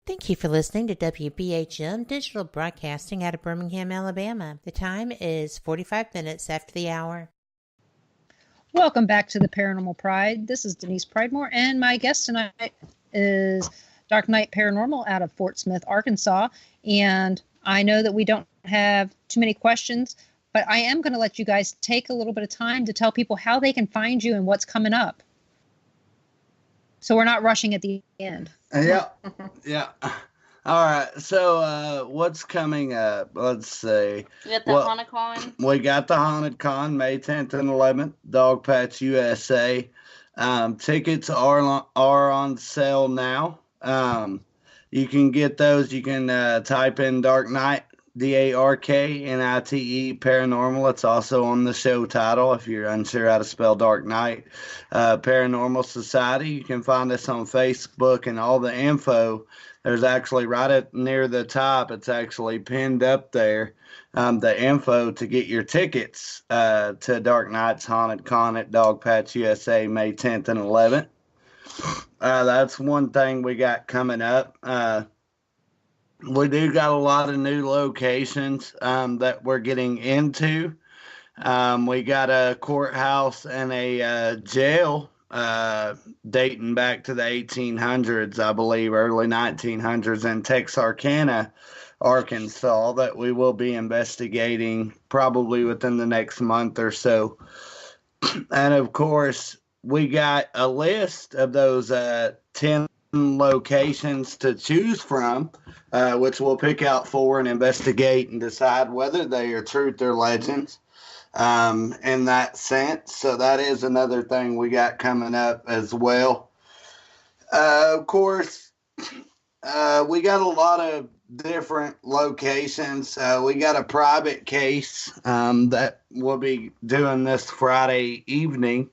Thank you for listening to WBHM Digital Broadcasting out of Birmingham, Alabama. The time is 45 minutes after the hour. Welcome back to the Paranormal Pride. This is Denise Pridemore, and my guest tonight is Darknite Paranormal out of Fort Smith, Arkansas. And I know that we don't have too many questions, but I am going to let you guys take a little bit of time to tell people how they can find you and what's coming up. So we're not rushing at the end. Yeah. All right. So, what's coming up? Let's see. We got the Haunted Con. We got the Haunted Con May 10th and 11th. Dog Patch USA. Tickets are on sale now. You can get those. You can type in Darknite, Darknite Paranormal. It's also on the show title if you're unsure how to spell Darknite. Paranormal Society. You can find us on Facebook, and all the info. There's actually right near the top. It's actually pinned up there. The info to get your tickets to Darknite's Haunted Con at Dog Patch USA May 10th and 11th. That's one thing we got coming up. We do got a lot of new locations that we're getting into. We got a courthouse and a jail dating back to the 1800s, I believe, early 1900s in Texarkana, Arkansas, that we will be investigating probably within the next month or so. And of course, we got a list of those 10 locations to choose from, which we'll pick out 4 and investigate and decide whether they are truth or legends in that sense. So that is another thing we got coming up as well. Of course, we got a lot of different locations. We got a private case that we'll be doing this Friday evening.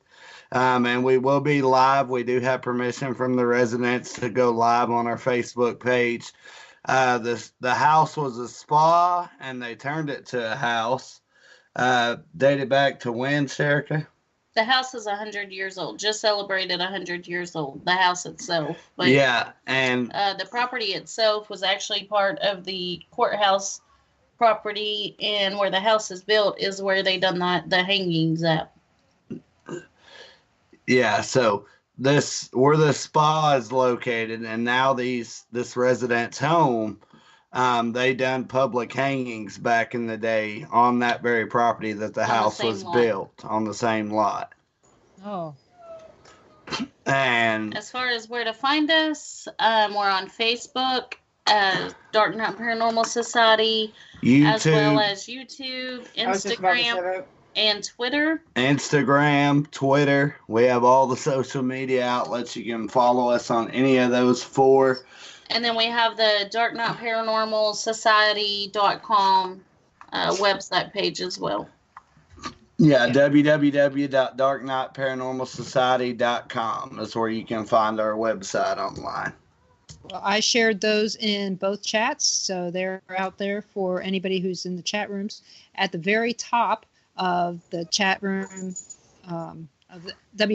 And we will be live. We do have permission from the residents to go live on our Facebook page. The house was a spa, and they turned it to a house. Dated back to when, Sherika? The house is 100 years old. Just celebrated 100 years old. The house itself. But, yeah, and the property itself was actually part of the courthouse property, and where the house is built is where they done the hangings at. Yeah, so this where the spa is located, and now this resident's home, they done public hangings back in the day on that very property that the house was built on the same lot. Oh. And as far as where to find us, we're on Facebook as Darknite Paranormal Society, YouTube, as well as YouTube, Instagram, and Twitter. Instagram, Twitter. We have all the social media outlets. You can follow us on any of those 4. And then we have the Darknite Paranormal Society.com website page as well. Yeah, www.darknightparanormalsociety.com is where you can find our website online. Well, I shared those in both chats, so they're out there for anybody who's in the chat rooms. At the very top of the chat room of the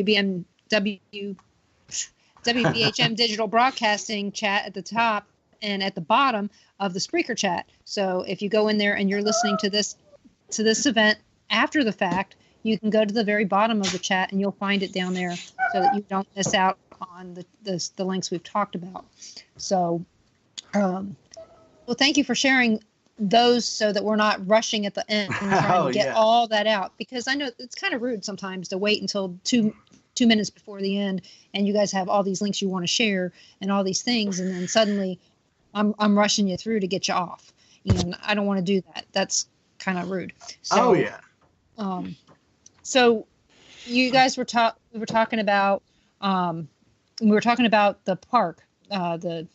WBHM Digital Broadcasting chat at the top, and at the bottom of the Spreaker chat. So if you go in there and you're listening to this event after the fact, you can go to the very bottom of the chat and you'll find it down there, so that you don't miss out on the links we've talked about. So, well, thank you for sharing those, so that we're not rushing at the end and trying to get all that out, because I know it's kind of rude sometimes to wait until two minutes before the end and you guys have all these links you want to share and all these things, and then suddenly I'm rushing you through to get you off, and I don't want to do that. That's kind of rude. So, so you guys were talking about the park, the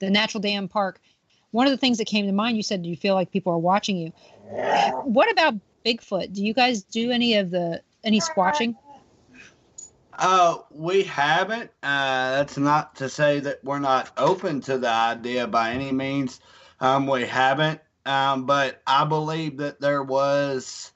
Natural Dam Park. One of the things that came to mind, you said you feel like people are watching you. What about Bigfoot? Do you guys do any squatching? We haven't. That's not to say that we're not open to the idea by any means. We haven't. But I believe that there was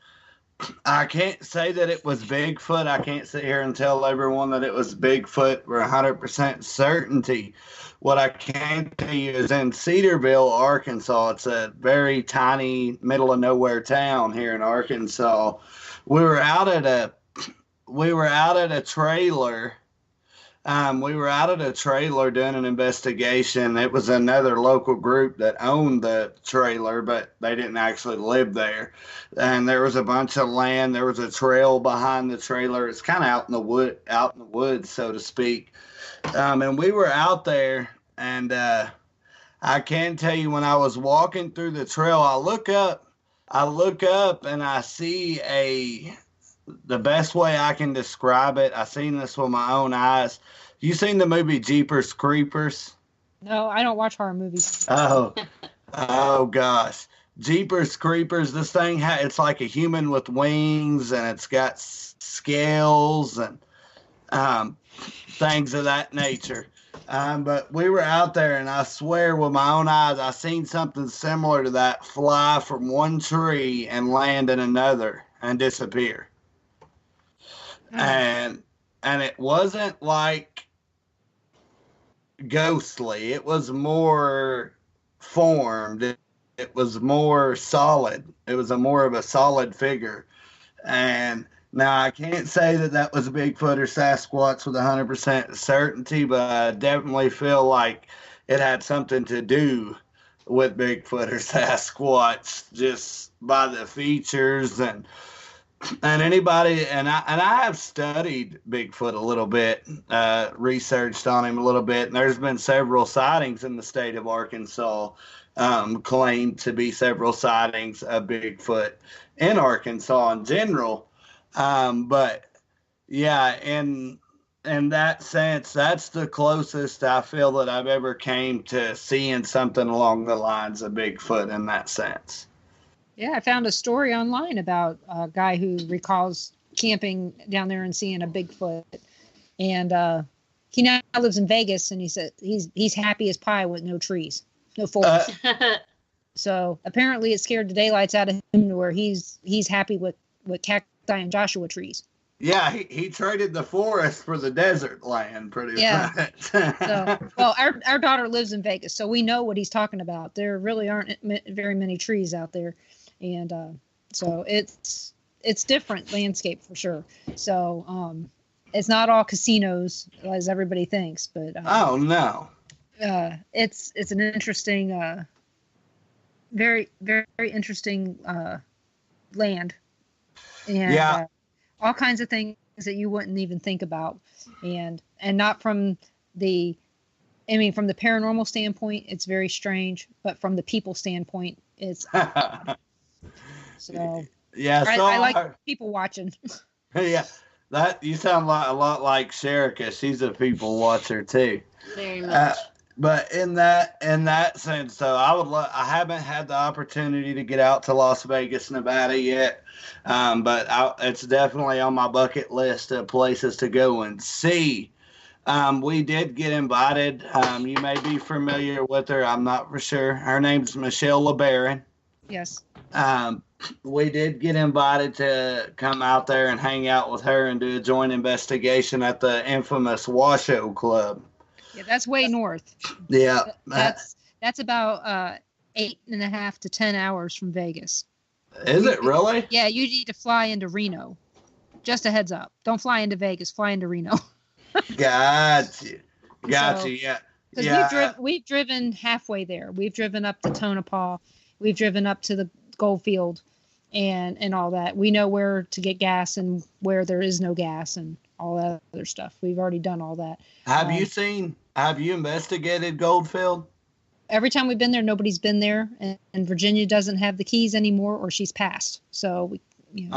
I can't say that it was Bigfoot. I can't sit here and tell everyone that it was Bigfoot for 100% certainty. What I can tell you is in Cedarville, Arkansas. It's a very tiny, middle of nowhere town here in Arkansas. We were out at a trailer. We were out at a trailer doing an investigation. It was another local group that owned the trailer, but they didn't actually live there. And there was a bunch of land. There was a trail behind the trailer. It's kind of out in the woods, so to speak. And we were out there, and I can tell you when I was walking through the trail, I look up and I see the best way I can describe it, I seen this with my own eyes. You seen the movie Jeepers Creepers? No, I don't watch horror movies. Oh gosh. Jeepers Creepers, this thing, it's like a human with wings, and it's got scales and things of that nature. But we were out there, and I swear with my own eyes, I seen something similar to that fly from one tree and land in another and disappear. And it wasn't like ghostly. It was more formed. It was more solid. It was more of a solid figure. And now I can't say that was Bigfoot or Sasquatch with 100% certainty, but I definitely feel like it had something to do with Bigfoot or Sasquatch just by the features and anybody, and I have studied Bigfoot a little bit, researched on him a little bit, and there's been several sightings in the state of Arkansas, claimed to be several sightings of Bigfoot in Arkansas in general. But yeah, in that sense, that's the closest I feel that I've ever came to seeing something along the lines of Bigfoot in that sense. Yeah, I found a story online about a guy who recalls camping down there and seeing a Bigfoot. And he now lives in Vegas, and he said he's happy as pie with no trees, no forest. So apparently it scared the daylights out of him to where he's happy with cacti and Joshua trees. Yeah, he traded the forest for the desert land, pretty much. So, well, our daughter lives in Vegas, so we know what he's talking about. There really aren't very many trees out there. And so it's different landscape for sure. So it's not all casinos as everybody thinks, but oh no, it's an interesting, very very interesting land, and all kinds of things that you wouldn't even think about, and not from the paranormal standpoint, it's very strange, but from the people standpoint, it's. So yeah, I like people watching. Yeah, that you sound a lot like Sherika. She's a people watcher too. Very much. But in that sense, though, I haven't had the opportunity to get out to Las Vegas, Nevada yet. But it's definitely on my bucket list of places to go and see. We did get invited. You may be familiar with her. I'm not for sure. Her name's Michelle LeBaron. Yes. We did get invited to come out there and hang out with her and do a joint investigation at the infamous Washoe Club. Yeah, that's way north. Yeah. That's about 8.5 to 10 hours from Vegas. Is it really? Yeah, you need to fly into Reno. Just a heads up. Don't fly into Vegas. Fly into Reno. Gotcha. So, Yeah. Because we've driven halfway there. We've driven up to Tonopah. We've driven up to the Goldfield and all that. We know where to get gas and where there is no gas and all that other stuff. We've already done all that. Have you investigated Goldfield? Every time we've been there, nobody's been there, and Virginia doesn't have the keys anymore, or she's passed. So we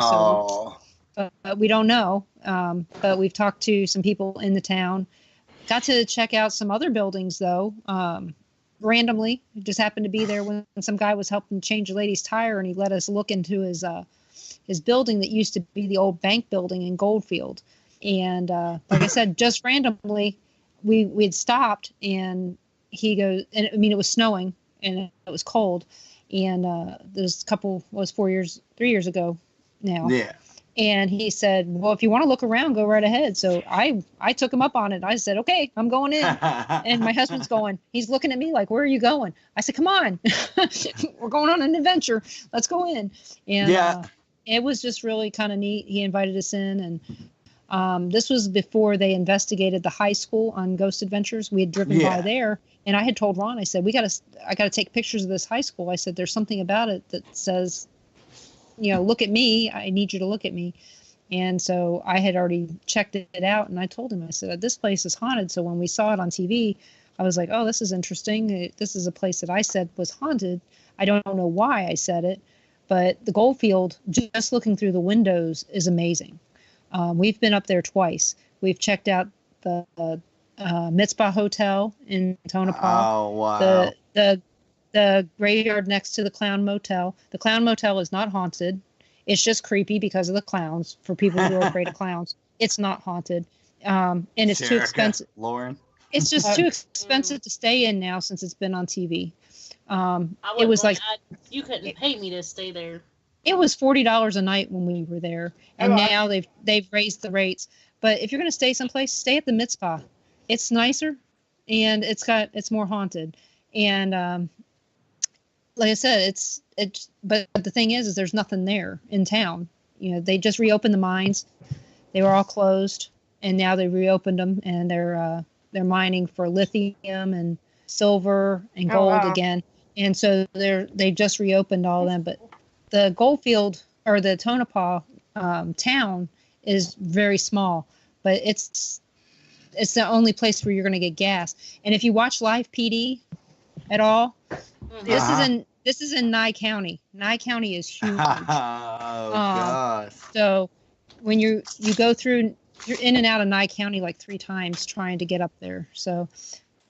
don't know. But we've talked to some people in the town. Got to check out some other buildings though. Randomly, just happened to be there when some guy was helping change a lady's tire, and he let us look into his building that used to be the old bank building in Goldfield. And like I said, just randomly, we'd stopped, and he goes, and I mean, it was snowing and it was cold, and there's a couple, was 3 years ago now. Yeah. And he said, well, if you want to look around, go right ahead. So I took him up on it. I said, okay, I'm going in. And my husband's going, he's looking at me like, where are you going? I said, come on, we're going on an adventure. Let's go in. And it was just really kind of neat. He invited us in, and this was before they investigated the high school on Ghost Adventures. We had driven by there, and I had told Ron, I said, I got to take pictures of this high school. I said, there's something about it that says, look at me. I need you to look at me. And so I had already checked it out, and I told him, I said, this place is haunted. So when we saw it on TV, I was like, oh, this is interesting. This is a place that I said was haunted. I don't know why I said it, but the Goldfield, just looking through the windows, is amazing. We've been up there twice. We've checked out the Mitzpah Hotel in Tonopah. Oh, wow. The graveyard next to the Clown Motel. The Clown Motel is not haunted. It's just creepy because of the clowns. For people who are afraid of clowns, it's not haunted. And it's too expensive. Lauren? It's just too expensive to stay in now since it's been on TV. It was you couldn't pay me to stay there. It was $40 a night when we were there, and now they've raised the rates. But if you're going to stay someplace, stay at the Mitzpah. It's nicer, and it's more haunted. And like I said, it's. But the thing is there's nothing there in town. They just reopened the mines. They were all closed, and now they reopened them, and they're mining for lithium and silver and gold again. And so they just reopened all of them. But the Goldfield, or the Tonopah town, is very small, but it's the only place where you're going to get gas. And if you watch Live PD at all, this is in Nye County. Nye County is huge. Oh, gosh. So when you go through, you're in and out of Nye County like 3 times trying to get up there. So,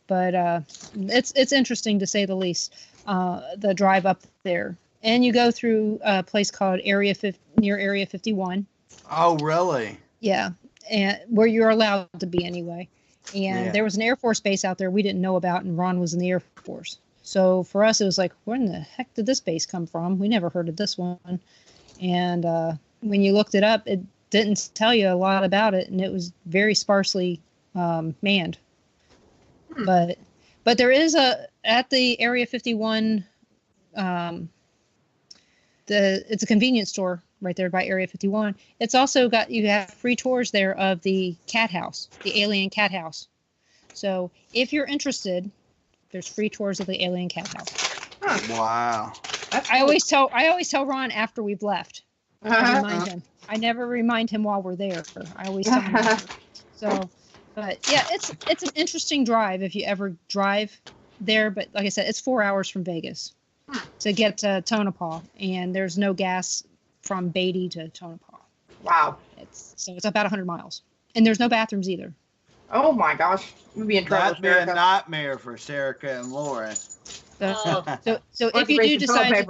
but it's interesting to say the least, the drive up there. And you go through a place called near Area 51. Oh, really? Yeah, and where you're allowed to be anyway. And there was an Air Force base out there we didn't know about, and Ron was in the Air Force. So for us, it was like, where in the heck did this base come from? We never heard of this one. And when you looked it up, it didn't tell you a lot about it, and it was very sparsely manned. But there is at the Area 51, it's a convenience store right there by Area 51. It's also you have free tours there of the cat house, the alien cat house. So if you're interested, there's free tours of the alien cat house. Wow. I always tell Ron after we've left. I remind him. I never remind him while we're there. I always tell him after. So, but yeah, it's an interesting drive if you ever drive there. But like I said, it's 4 hours from Vegas to get to Tonopah, and there's no gas from Beatty to Tonopah. Wow. It's about 100 miles, and there's no bathrooms either. Oh my gosh, we'd be in trouble. That'd be a nightmare for Serica and Lauren. So if you do decide,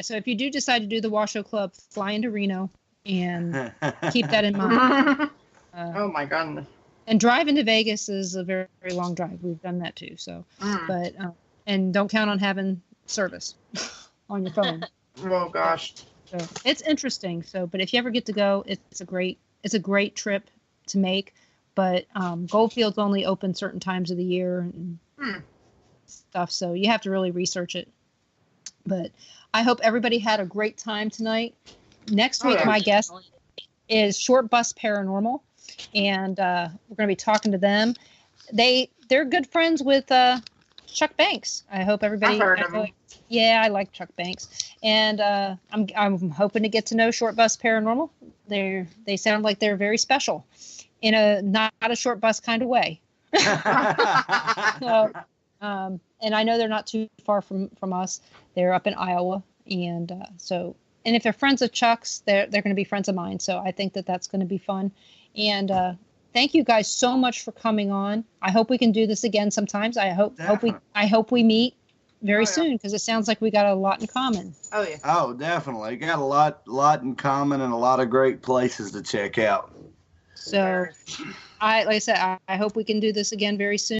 so if you do decide to do the Washoe Club, fly into Reno and keep that in mind. Oh my goodness. And drive into Vegas is a very, very long drive. We've done that too. So, but and don't count on having service on your phone. Oh gosh. So it's interesting. So, but if you ever get to go, it's a great trip to make. But Goldfield's only open certain times of the year and stuff, so you have to really research it. But I hope everybody had a great time tonight. Next week, my guest is Short Bus Paranormal, and we're going to be talking to them. They're good friends with Chuck Banks. I hope everybody. I've heard of him. Yeah, I like Chuck Banks, and I'm hoping to get to know Short Bus Paranormal. They sound like they're very special, in a not a short bus kind of way. So, and I know they're not too far from us. They're up in Iowa, and if they're friends of Chuck's, they're going to be friends of mine. So I think that's going to be fun. And thank you guys so much for coming on. I hope we can do this again sometimes. I hope we meet very soon, because it sounds like we got a lot in common. Oh yeah. Oh, definitely. Got a lot in common and a lot of great places to check out. So, like I said, I hope we can do this again very soon.